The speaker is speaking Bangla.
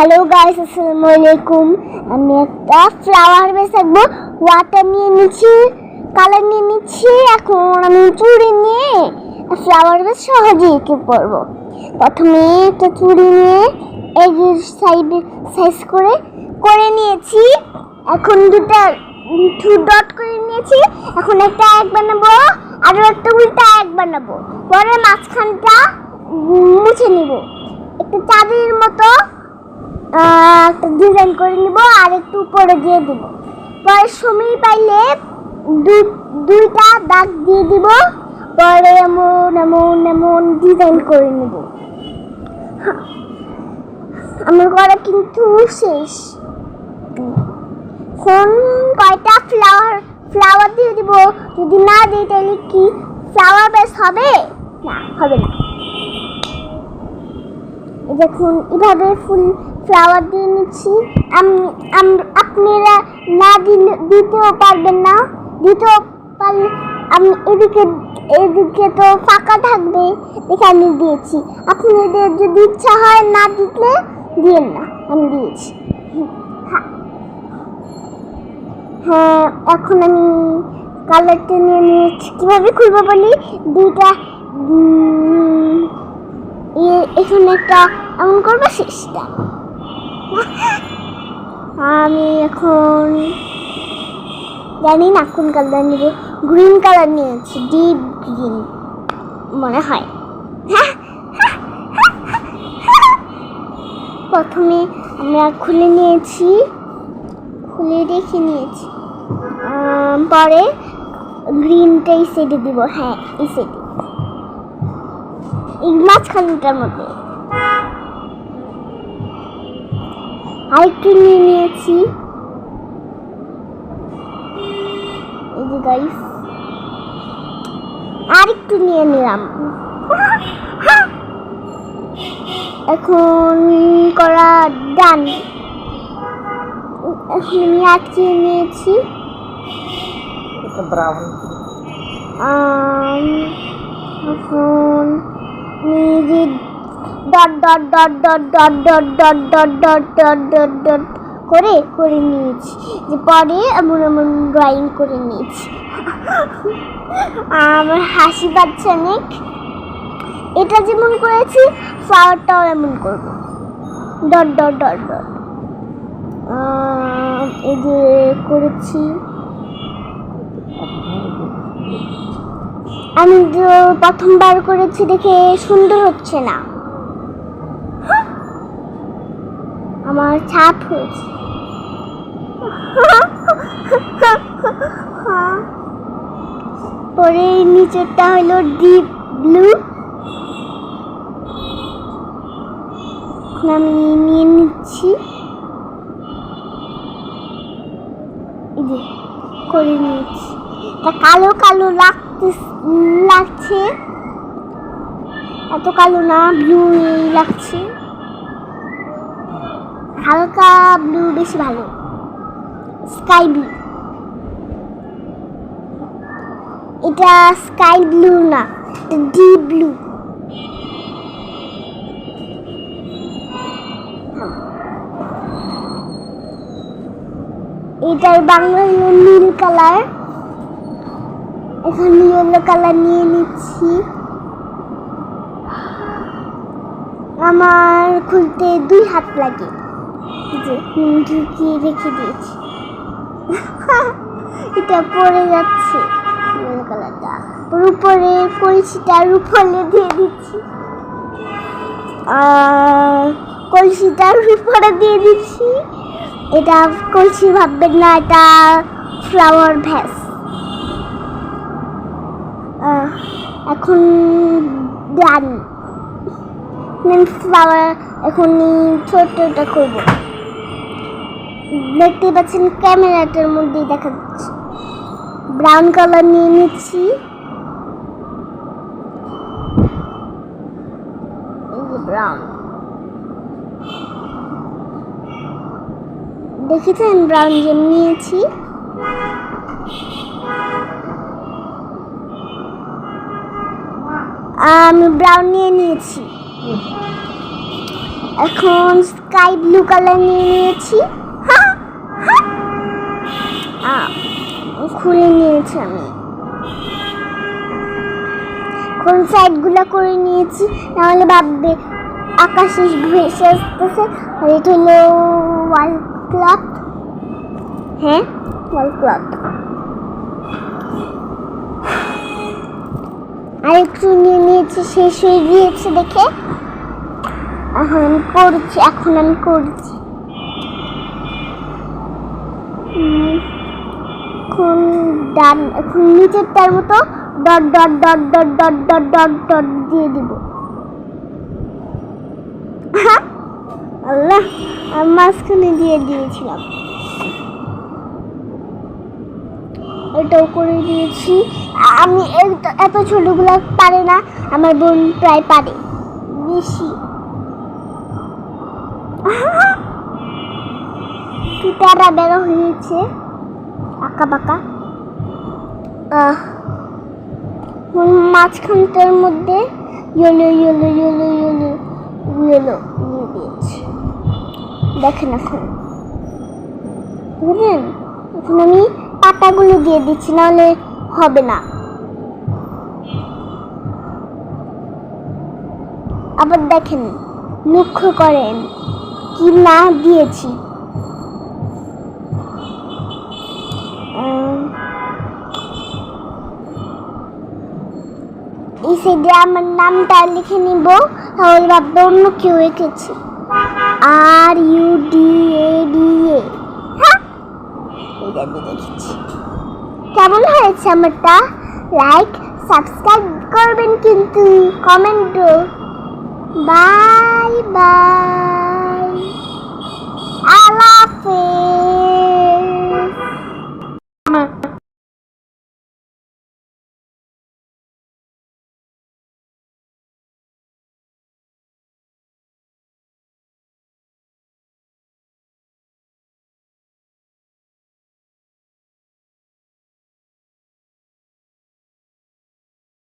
হ্যালো গাইস, আসসালামু আলাইকুম। আমি একটা ফ্লাওয়ার বেস আঁকবো। ওয়াটার নিয়ে নিচ্ছি, কালার নিয়ে নিচ্ছি। এখন আমি চুড়ি নিয়ে ফ্লাওয়ার বেস সহজেই এঁকে পড়বো। প্রথমে একটা চুড়ি নিয়ে এগের সাইজ করে নিয়েছি। এখন টু ডট করে নিয়েছি। এখন একটা এক বানাবো, আরো একটা উল্টা এক বানাবো। পরে মাঝখানটা মুছে নিব। একটা চাঁদের মতো একটা ডিজাইন করে নিব আর একটু উপরে দিয়ে দিব। পরে সময় পাইলে দুইটা দাগ দিয়ে দিব। পরে এমন এমন এমন ডিজাইন করে নিব। আমার করা কিন্তু শেষ। কোন কয়টা ফ্লাওয়ার দিয়ে দিব। যদি না দিই তাহলে কি ফ্লাওয়ার বেস হবে? না, হবে না। দেখুন এভাবে ফুল ফ্লাওয়ার দিয়ে নিচ্ছি। আপনারা না দিতেও পারবেন না, দিতেও পারলে আমি এদিকে তো ফাঁকা থাকবে দেখে আমি দিয়েছি। আপনাদের যদি ইচ্ছা হয় না দিলে দিয়েন না, আমি দিয়েছি। হ্যাঁ, এখন আমি কালারটা নিয়ে নিয়েছি। কীভাবে খুলবো বলি, দুইটা এখানে একটা এমন করবো, শেষটা আমি এখন জানি না কোন কালার নিব। গ্রিন কালার নিয়েছি, ডিপ গ্রিন মনে হয়। প্রথমে আমরা খুলে নিয়েছি, খুলে রেখে নিয়েছি। পরে গ্রিনটা এই সাইডে দিব। হ্যাঁ, এই সাইডে, এই মাঝখানটার মধ্যে আরেকটু নিয়ে নিয়েছি। এই যে গাইস, আরেকটু নিয়ে নিলাম। এখন করা ডান। এখন আমি আটকিয়ে নিয়েছি। এখন dot dot dot dot dot dot dot dot dot dot dot dot করে নিয়েছি। যে পরে এমন এমন ড্রয়িং করে নিয়েছি। আমার হাসি পাচ্ছে অনেক। এটা যেমন করেছি ফ্লাওয়ারটাও এমন করব, ডট ডট ডট ডট। এই যে করেছি। আমি তো প্রথমবার করেছি দেখে সুন্দর হচ্ছে না, আমার ছাপ হয়েছে। পরে নিচেরটা হলো ডিপ ব্লু। আমি নিয়ে নিচ্ছি, করে নিয়েছি। কালো কালো লাগছে, এত কালো না, ব্লু লাগছে। হালকা ব্লু বেশি ভালো, স্কাই ব্লু। এটা স্কাই ব্লু না, ডিপ ব্লু। এটার বাংলা হলো নীল কালার। এখন ইয়েলো কালার নিয়ে নিচ্ছি। আমার খুলতে 2 হাত লাগে, যে ঢুকিয়ে রেখে দিয়েছি। এটা পড়ে যাচ্ছে ইয়েলো কালারটা। উপরে কলসিটার উপরে দিয়ে দিচ্ছি, কলসিটার উপরে দিয়ে দিচ্ছি। এটা কলসি ভাববেন না, এটা ফ্লাওয়ার ভ্যাস। এখন ডান ফ্লাওয়ার। এখন ছোটটা করব। দেখতে পাচ্ছেন ক্যামেরাটার মধ্যেই দেখা যাচ্ছে। ব্রাউন কালার নিয়ে নিচ্ছি। ব্রাউন দেখেছেন, ব্রাউন যে নিয়েছি। আমি ব্রাউন নিয়ে নিয়েছি। এখন স্কাই ব্লু কালার নিয়ে নিয়েছি। খুলে নিয়েছি আমি, কোন সাইড গুলা করে নিয়েছি, নাহলে ভাববে আকাশে ভেসে আসতেছে। আর এটা হলো ওয়াল ক্লথ, হ্যাঁ ওয়াল ক্লথ। আর একটু নিয়ে নিয়েছি, শেষ হয়ে গিয়েছে দেখে। এখন আমি করছি, এখন নিচেরটার মতো dot dot dot dot dot dot dot dot দিয়ে দিব। আল্লাহ, আমি মাঝখানে দিয়ে দিয়েছিলাম। এটাও করে দিয়েছি। আমি এত ছোটগুলো পারে না, আমার বোন প্রায় পারে বেশি। পিতারা বেরো হয়েছে আঁকা বাঁকা। মাঝখানটার মধ্যে yellow yellow yellow yellow yellow দিয়ে দিয়েছি। দেখেন এখন বুঝলেন, এখন আমি পাতাগুলো দিয়ে দিচ্ছি, নাহলে হবে না। আবার দেখেন, লক্ষ্য করেন কি না দিয়েছি। এই সাইডে আমার নামটা লিখে নিব, তাহলে ভাববে অন্য কেউ এঁকেছে। RUDADA, এটা দিয়ে লিখেছি। কেমন হয়েছে আমারটা? লাইক সাবস্ক্রাইব করবেন কিন্তু, কমেন্টও। Bye by.